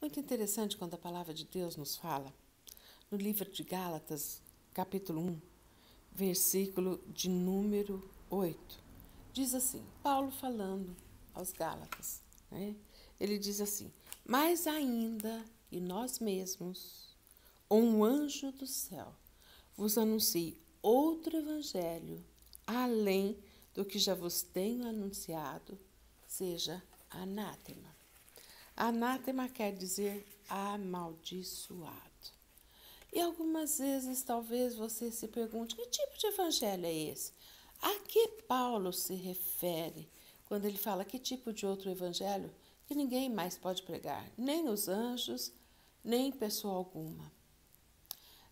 Muito interessante quando a palavra de Deus nos fala, no livro de Gálatas, capítulo 1, versículo de número 8. Diz assim, Paulo falando aos Gálatas, né? Ele diz assim, mais ainda que nós mesmos, ou um anjo do céu, vos anuncie outro evangelho, além do que já vos tenho anunciado, seja anátema. Anátema quer dizer amaldiçoado. E algumas vezes talvez você se pergunte, que tipo de evangelho é esse? A que Paulo se refere quando ele fala que tipo de outro evangelho que ninguém mais pode pregar, nem os anjos, nem pessoa alguma?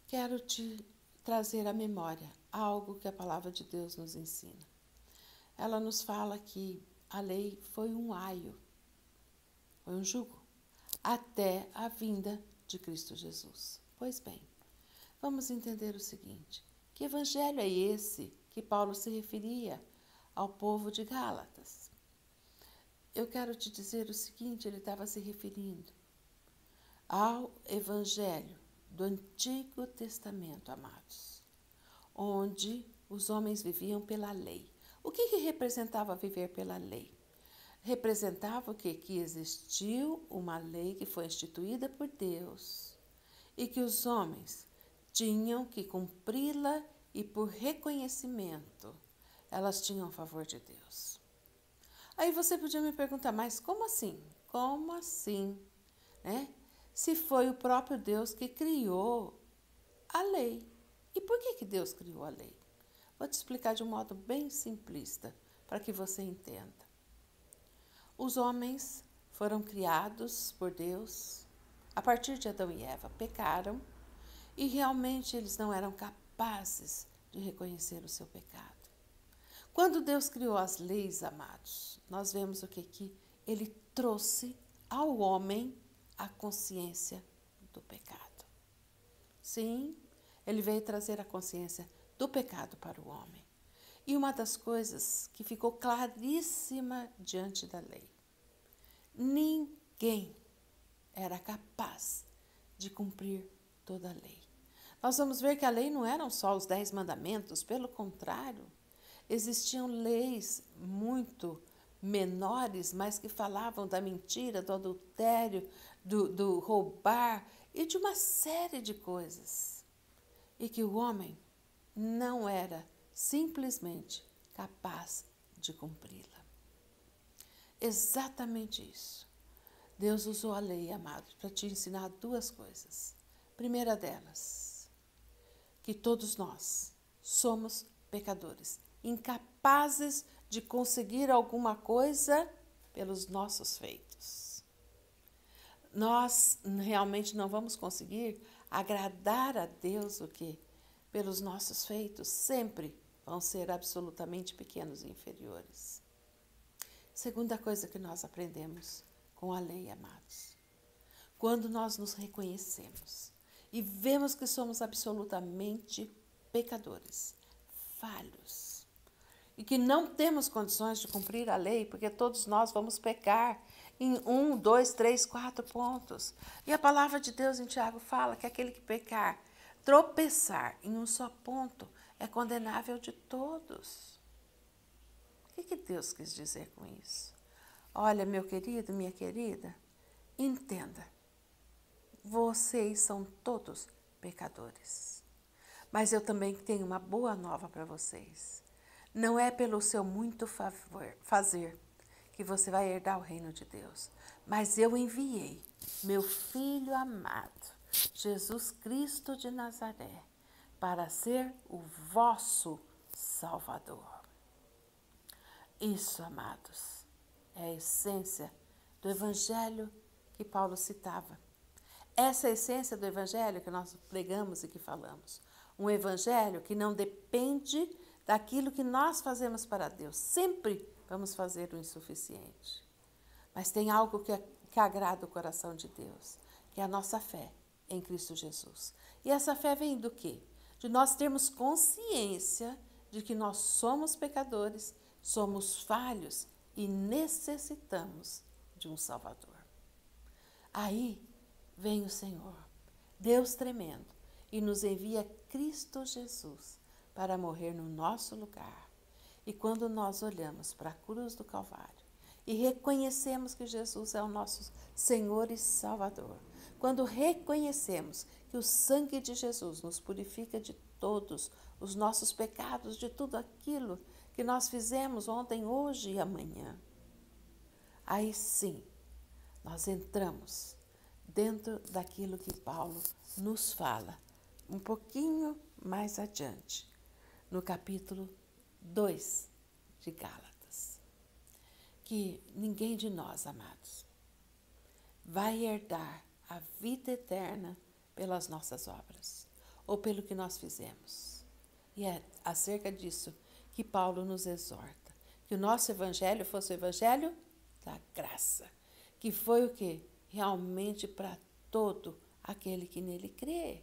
Quero te trazer à memória algo que a palavra de Deus nos ensina. Ela nos fala que a lei foi um aio, foi um jugo, até a vinda de Cristo Jesus. Pois bem, vamos entender o seguinte, que evangelho é esse que Paulo se referia ao povo de Gálatas? Eu quero te dizer o seguinte, ele estava se referindo ao evangelho do Antigo Testamento, amados, onde os homens viviam pela lei. O que representava viver pela lei? Representava o quê? Que existiu uma lei que foi instituída por Deus e que os homens tinham que cumpri-la e por reconhecimento elas tinham favor de Deus. Aí você podia me perguntar, mas como assim? Como assim? Né? Se foi o próprio Deus que criou a lei. E por que Deus criou a lei? Vou te explicar de um modo bem simplista, para que você entenda. Os homens foram criados por Deus, a partir de Adão e Eva, pecaram, e realmente eles não eram capazes de reconhecer o seu pecado. Quando Deus criou as leis, amados, nós vemos o que ele trouxe ao homem a consciência do pecado. Sim, ele veio trazer a consciência do pecado para o homem. E uma das coisas que ficou claríssima diante da lei, ninguém era capaz de cumprir toda a lei. Nós vamos ver que a lei não eram só os 10 mandamentos, pelo contrário, existiam leis muito menores, mas que falavam da mentira, do adultério, do roubar e de uma série de coisas. E que o homem não era simplesmente capaz de cumpri-la. Exatamente isso. Deus usou a lei, amados, para te ensinar duas coisas. Primeira delas, que todos nós somos pecadores, incapazes de conseguir alguma coisa pelos nossos feitos. Nós realmente não vamos conseguir agradar a Deus o quê? Pelos nossos feitos, sempre vão ser absolutamente pequenos e inferiores. Segunda coisa que nós aprendemos com a lei, amados. Quando nós nos reconhecemos e vemos que somos absolutamente pecadores, falhos, e que não temos condições de cumprir a lei, porque todos nós vamos pecar em 1, 2, 3, 4 pontos. E a palavra de Deus em Tiago fala que aquele que pecar, tropeçar em um só ponto, é condenável de todos. O que Deus quis dizer com isso? Olha, meu querido, minha querida, entenda, vocês são todos pecadores. Mas eu também tenho uma boa nova para vocês. Não é pelo seu muito fazer que você vai herdar o reino de Deus. Mas eu enviei meu Filho amado, Jesus Cristo de Nazaré, para ser o vosso Salvador. Isso, amados, é a essência do evangelho que Paulo citava. Essa é a essência do evangelho que nós pregamos e que falamos. Um evangelho que não depende daquilo que nós fazemos para Deus. Sempre vamos fazer o insuficiente. Mas tem algo que agrada o coração de Deus, que é a nossa fé em Cristo Jesus. E essa fé vem do quê? De nós termos consciência de que nós somos pecadores, somos falhos e necessitamos de um Salvador. Aí vem o Senhor, Deus tremendo, e nos envia Cristo Jesus para morrer no nosso lugar. E quando nós olhamos para a cruz do Calvário e reconhecemos que Jesus é o nosso Senhor e Salvador, quando reconhecemos que o sangue de Jesus nos purifica de todos os nossos pecados, de tudo aquilo que nós fizemos ontem, hoje e amanhã, aí sim nós entramos dentro daquilo que Paulo nos fala um pouquinho mais adiante, no capítulo 2 de Gálatas, que ninguém de nós, amados, vai herdar a vida eterna pelas nossas obras ou pelo que nós fizemos. E é acerca disso que Paulo nos exorta, que o nosso evangelho fosse o evangelho da graça, que foi o que? Realmente para todo aquele que nele crê.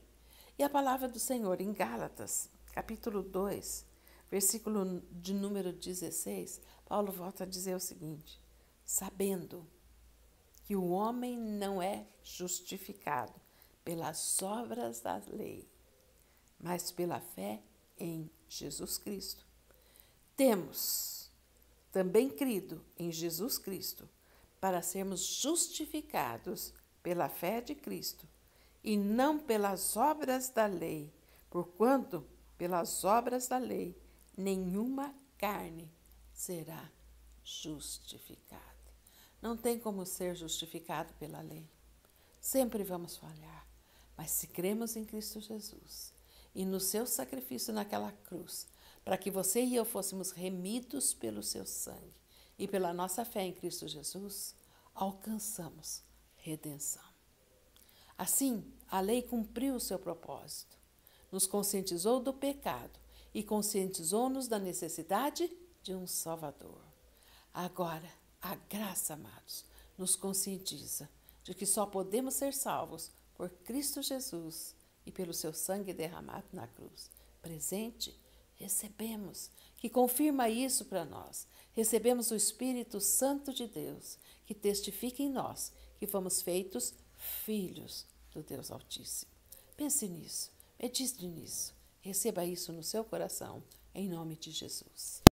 E a palavra do Senhor em Gálatas, capítulo 2, versículo de número 16, Paulo volta a dizer o seguinte: sabendo que o homem não é justificado pelas obras da lei, mas pela fé em Jesus Cristo. Temos também crido em Jesus Cristo para sermos justificados pela fé de Cristo e não pelas obras da lei, porquanto pelas obras da lei nenhuma carne será justificada. Não tem como ser justificado pela lei. Sempre vamos falhar, mas se cremos em Cristo Jesus e no seu sacrifício naquela cruz, para que você e eu fôssemos remidos pelo seu sangue e pela nossa fé em Cristo Jesus, alcançamos redenção. Assim, a lei cumpriu o seu propósito, nos conscientizou do pecado e conscientizou-nos da necessidade de um Salvador. Agora, a graça, amados, nos conscientiza de que só podemos ser salvos por Cristo Jesus e pelo seu sangue derramado na cruz. Presente, recebemos, que confirma isso para nós. Recebemos o Espírito Santo de Deus, que testifica em nós que fomos feitos filhos do Deus Altíssimo. Pense nisso, medite nisso, receba isso no seu coração, em nome de Jesus.